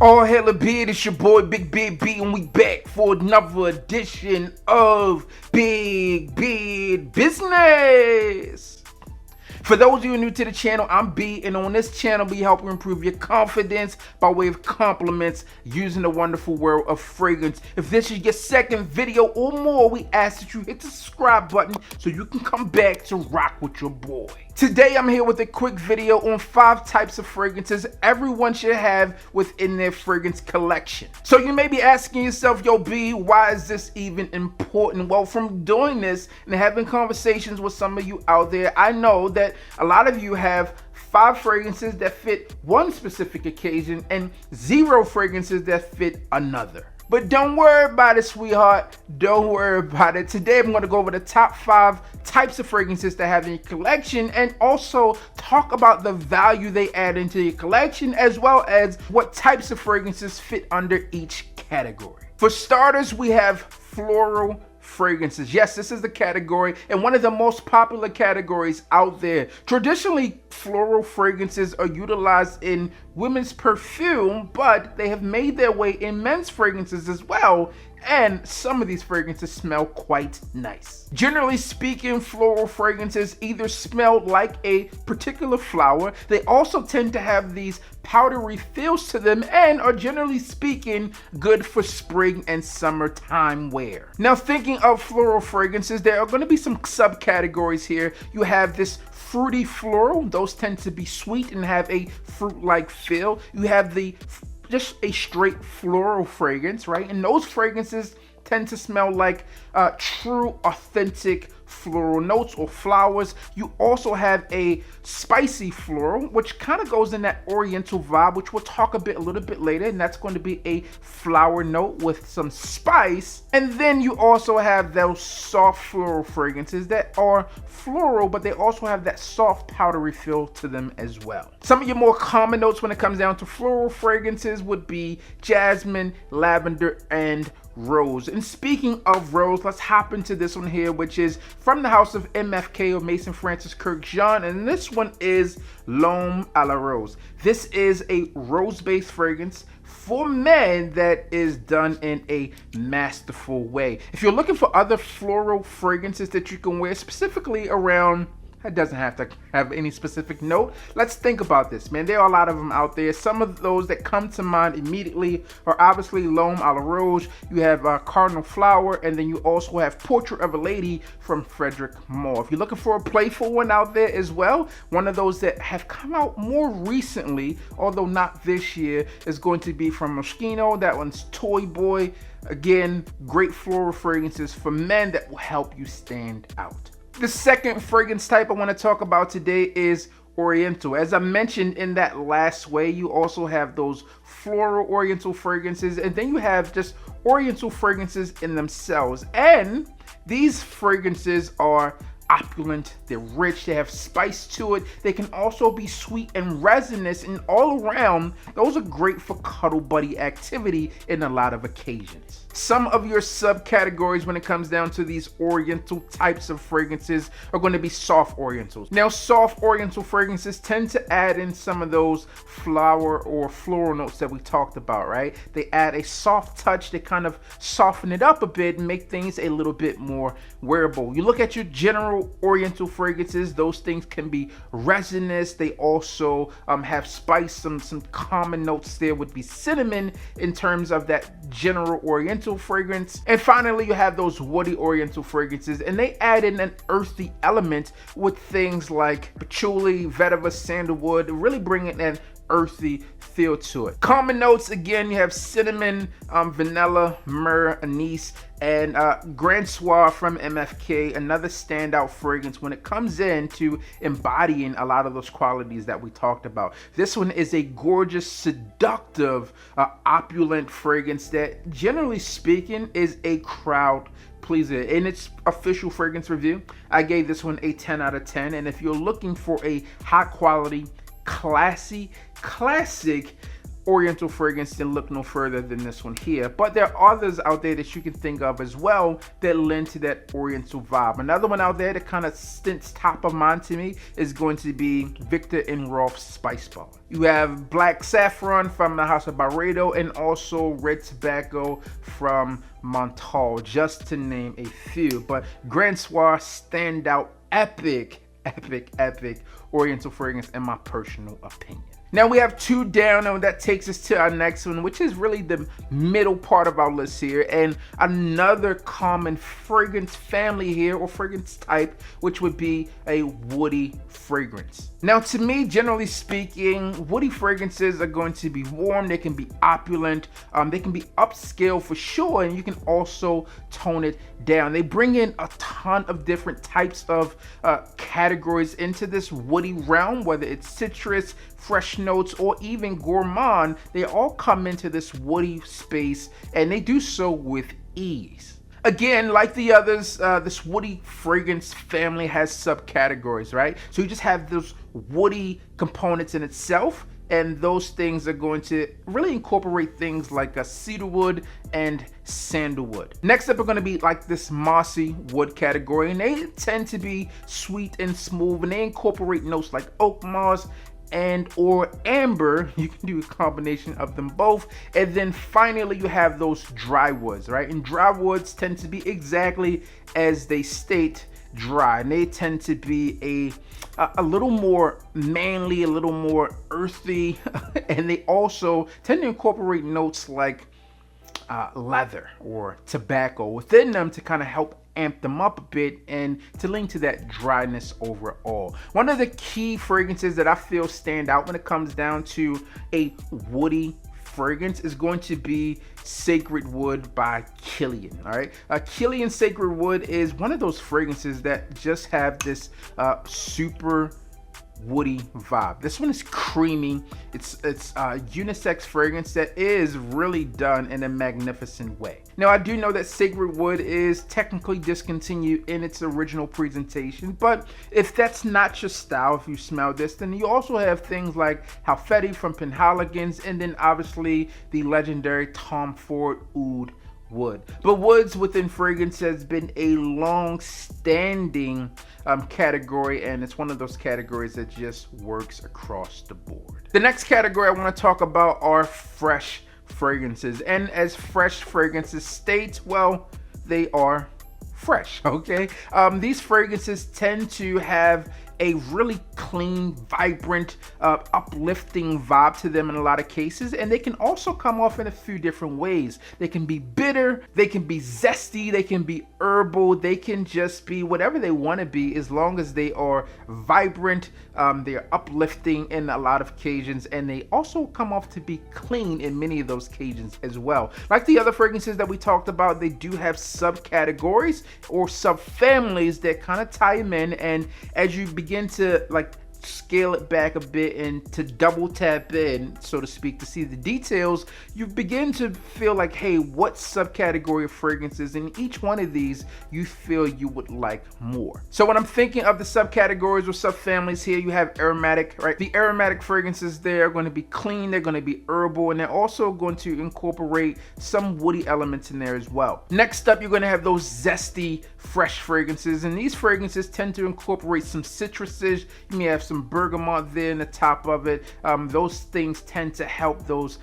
Oh, hella beard, it's your boy Big Beard B, and we back for another edition of Big Beard Business. For those of you new to the channel, I'm B, and on this channel we help you improve your confidence by way of compliments using the wonderful world of fragrance. If this is your second video or more, we ask that you hit the subscribe button so you can come back to rock with your boy. Today I'm here with a quick video on 5 types of fragrances everyone should have within their fragrance collection. So you may be asking yourself, yo B, why is this even important? Well, from doing this and having conversations with some of you out there, I know that a lot of you have 5 fragrances that fit one specific occasion and 0 fragrances that fit another. But don't worry about it, sweetheart. Don't worry about it. Today I'm going to go over the top 5 types of fragrances to have in your collection and also talk about the value they add into your collection, as well as what types of fragrances fit under each category. For starters, we have floral fragrances. Yes, this is the category and one of the most popular categories out there. Traditionally, floral fragrances are utilized in women's perfume, but they have made their way in men's fragrances as well, and some of these fragrances smell quite nice. Generally speaking, floral fragrances either smell like a particular flower, they also tend to have these powdery feels to them, and are generally speaking good for spring and summertime wear. Now, thinking of floral fragrances, there are going to be some subcategories here. You have this fruity floral, those tend to be sweet and have a fruit-like feel. You have the just a straight floral fragrance, right? And those fragrances tend to smell like true, authentic floral notes or flowers. You also have a spicy floral, which kind of goes in that oriental vibe, which we'll talk a little bit later, and that's going to be a flower note with some spice. And then you also have those soft floral fragrances that are floral, but they also have that soft powdery feel to them as well. Some of your more common notes when it comes down to floral fragrances would be jasmine, lavender, and rose. And speaking of rose, let's hop into this one here, which is from the house of MFK or Mason Francis Kirk Jean, and this one is L'Homme à la Rose. This is a rose-based fragrance for men that is done in a masterful way. If you're looking for other floral fragrances that you can wear specifically around, it doesn't have to have any specific note. Let's think about this, man. There are a lot of them out there. Some of those that come to mind immediately are obviously L'Homme à la Rose. You have Cardinal Flower, and then you also have Portrait of a Lady from Frederic Moore. If you're looking for a playful one out there as well, one of those that have come out more recently, although not this year, is going to be from Moschino. That one's Toy Boy. Again, great floral fragrances for men that will help you stand out. The second fragrance type I want to talk about today is Oriental. As I mentioned in that last way, you also have those floral Oriental fragrances, and then you have just Oriental fragrances in themselves. And these fragrances are opulent, they're rich, they have spice to it. They can also be sweet and resinous, and all around, those are great for cuddle buddy activity in a lot of occasions. Some of your subcategories when it comes down to these Oriental types of fragrances are going to be soft Orientals. Now, soft Oriental fragrances tend to add in some of those flower or floral notes that we talked about, right? They add a soft touch, they kind of soften it up a bit and make things a little bit more wearable. You look at your general Oriental fragrances, those things can be resinous. They also have spice. Some common notes there would be cinnamon in terms of that general Oriental fragrance. And finally, you have those woody Oriental fragrances, and they add in an earthy element with things like patchouli, vetiver, sandalwood, really bringing an earthy feel to it. Common notes, again, you have cinnamon, vanilla, myrrh, anise, and Grand Soir from MFK, another standout fragrance when it comes into embodying a lot of those qualities that we talked about. This one is a gorgeous, seductive, opulent fragrance that, generally speaking, is a crowd pleaser. In its official fragrance review, I gave this one a 10 out of 10, and if you're looking for a high quality, classy, classic Oriental fragrance, then look no further than this one here. But there are others out there that you can think of as well that lend to that Oriental vibe. Another one out there that kind of stints top of mind to me is going to be Viktor and Rolf's Spice Bar. You have Black Saffron from the House of Byredo, and also Red Tobacco from Montal, just to name a few. But Grand Soir stand out epic Oriental fragrance in my personal opinion. Now we have 2 down, and that takes us to our next one, which is really the middle part of our list here, and another common fragrance family here, or fragrance type, which would be a woody fragrance. Now to me, generally speaking, woody fragrances are going to be warm, they can be opulent, they can be upscale for sure, and you can also tone it down. They bring in a ton of different types of categories into this woody realm, whether it's citrus, fresh notes, or even gourmand. They all come into this woody space, and they do so with ease. Again, like the others, this woody fragrance family has subcategories, right? So you just have those woody components in itself, and those things are going to really incorporate things like a cedarwood and sandalwood. Next up are going to be like this mossy wood category, and they tend to be sweet and smooth, and they incorporate notes like oak moss and or amber. You can do a combination of them both. And then finally you have those dry woods, right? And dry woods tend to be exactly as they state, dry, and they tend to be a little more manly, a little more earthy, and they also tend to incorporate notes like leather or tobacco within them to kind of help amp them up a bit and to lean to that dryness overall. One of the key fragrances that I feel stand out when it comes down to a woody fragrance is going to be Sacred Wood by Kilian. All right, Kilian Sacred Wood is one of those fragrances that just have this super woody vibe. This one is creamy. It's a unisex fragrance that is really done in a magnificent way. Now I do know that Sacred Wood is technically discontinued in its original presentation, but if that's not your style, if you smell this, then you also have things like Halfeti from Penhaligon's, and then obviously the legendary Tom Ford Oud wood. But woods within fragrance has been a long-standing category, and it's one of those categories that just works across the board. The next category I want to talk about are fresh fragrances, and as fresh fragrances state, well, they are fresh, okay? These fragrances tend to have a really clean, vibrant, uplifting vibe to them in a lot of cases, and they can also come off in a few different ways. They can be bitter, they can be zesty, they can be herbal, they can just be whatever they want to be, as long as they are vibrant, they're uplifting in a lot of occasions, and they also come off to be clean in many of those occasions as well. Like the other fragrances that we talked about, they do have subcategories or subfamilies that kind of tie them in, and as you begin to like scale it back a bit and to double tap in, so to speak, to see the details, you begin to feel like, hey, what subcategory of fragrances in each one of these you feel you would like more. So when I'm thinking of the subcategories or subfamilies here, you have aromatic, right? The aromatic fragrances there are going to be clean, they're going to be herbal, and they're also going to incorporate some woody elements in there as well. Next up, you're going to have those zesty, fresh fragrances, and these fragrances tend to incorporate some citruses. You may have some bergamot there in the top of it. Those things tend to help those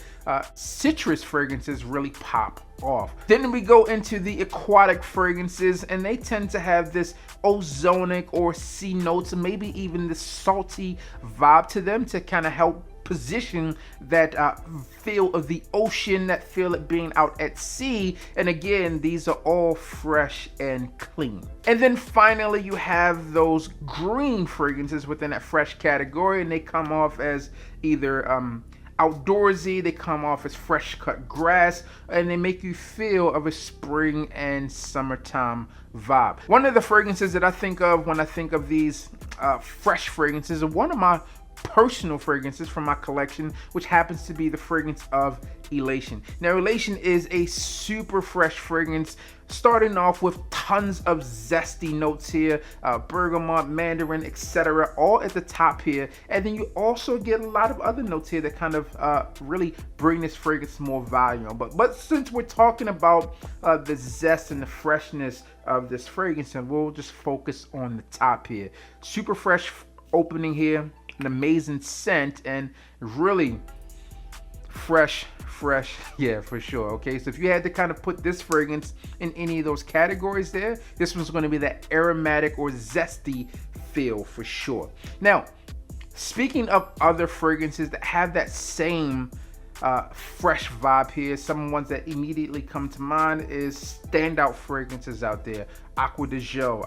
citrus fragrances really pop off. Then we go into the aquatic fragrances, and they tend to have this ozonic or sea notes, maybe even the salty vibe to them to kind of help position that feel of the ocean, that feel it being out at sea. And again, these are all fresh and clean. And then finally, you have those green fragrances within that fresh category, and they come off as either outdoorsy, they come off as fresh cut grass, and they make you feel of a spring and summertime vibe. One of the fragrances that I think of when I think of these fresh fragrances, one of my personal fragrances from my collection, which happens to be the fragrance of Elation. Now, Elation is a super fresh fragrance, starting off with tons of zesty notes here, bergamot, mandarin, etc., all at the top here. And then you also get a lot of other notes here that kind of really bring this fragrance more volume. But since we're talking about the zest and the freshness of this fragrance, and we'll just focus on the top here. Super fresh opening here, an amazing scent, and really fresh, yeah, for sure. Okay, so if you had to kind of put this fragrance in any of those categories there, this one's going to be that aromatic or zesty feel for sure. Now, speaking of other fragrances that have that same fresh vibe here, some ones that immediately come to mind is standout fragrances out there. Acqua di Gio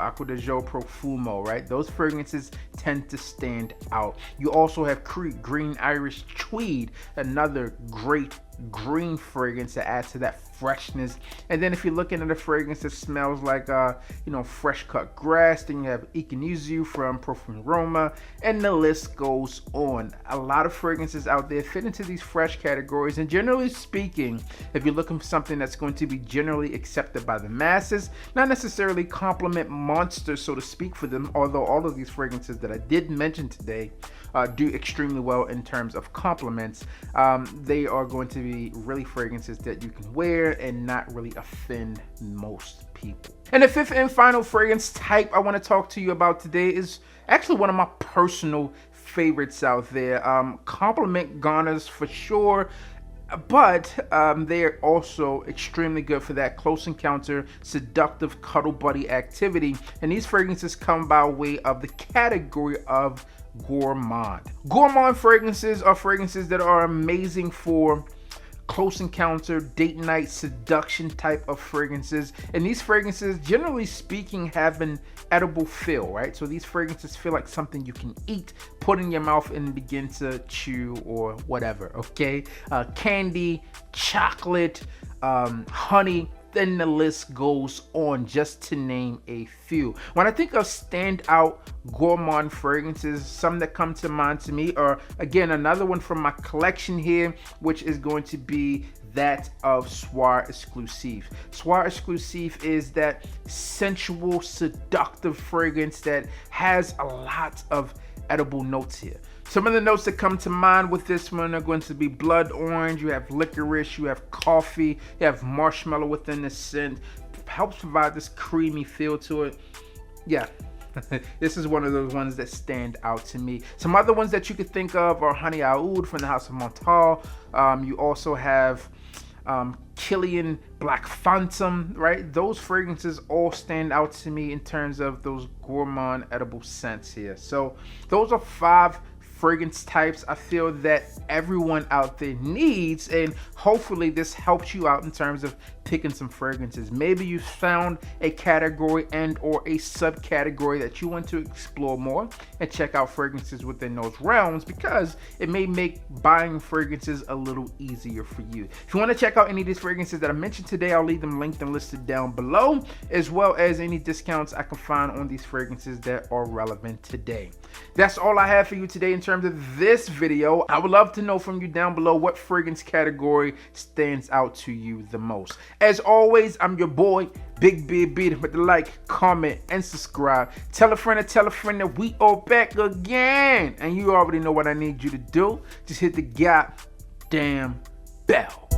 Profumo, right? Those fragrances tend to stand out. You also have Creek Green Irish Tweed, another great green fragrance that adds to that freshness. And then if you're looking at a fragrance that smells like fresh cut grass, then you have Ikenizu from Parfums Roma, and the list goes on. A lot of fragrances out there fit into these fresh categories, and generally speaking, if you're looking for something that's going to be generally accepted by the masses, not necessarily compliment monsters, so to speak, for them, although all of these fragrances that I did mention today do extremely well in terms of compliments, they are going to be really fragrances that you can wear and not really offend most people. And the fifth and final fragrance type I want to talk to you about today is actually one of my personal favorites out there. Compliment garners for sure, but they're also extremely good for that close encounter, seductive cuddle buddy activity. And these fragrances come by way of the category of gourmand. Gourmand fragrances are fragrances that are amazing for close encounter, date night, seduction type of fragrances. And these fragrances, generally speaking, have an edible feel, right? So these fragrances feel like something you can eat, put in your mouth and begin to chew or whatever, okay? Candy, chocolate, honey, then the list goes on, just to name a few. When I think of standout gourmand fragrances, some that come to mind to me are, again, another one from my collection here, which is going to be that of Soir Exclusive. Soir Exclusive is that sensual, seductive fragrance that has a lot of edible notes here. Some of the notes that come to mind with this one are going to be blood orange, you have licorice, you have coffee, you have marshmallow within the scent. Helps provide this creamy feel to it. Yeah, this is one of those ones that stand out to me. Some other ones that you could think of are Honey Oud from the House of Montal. You also have Killian Black Phantom, right? Those fragrances all stand out to me in terms of those gourmand edible scents here. So those are 5 fragrance types I feel that everyone out there needs, and hopefully this helps you out in terms of picking some fragrances. Maybe you found a category and or a subcategory that you want to explore more and check out fragrances within those realms, because it may make buying fragrances a little easier for you. If you want to check out any of these fragrances that I mentioned today, I'll leave them linked and listed down below, as well as any discounts I can find on these fragrances that are relevant today. That's all I have for you today in terms of this video. I would love to know from you down below what fragrance category stands out to you the most. As always, I'm your boy, Big Beard Beat. Hit the like, comment, and subscribe. Tell a friend that we are back again. And you already know what I need you to do. Just hit the goddamn bell.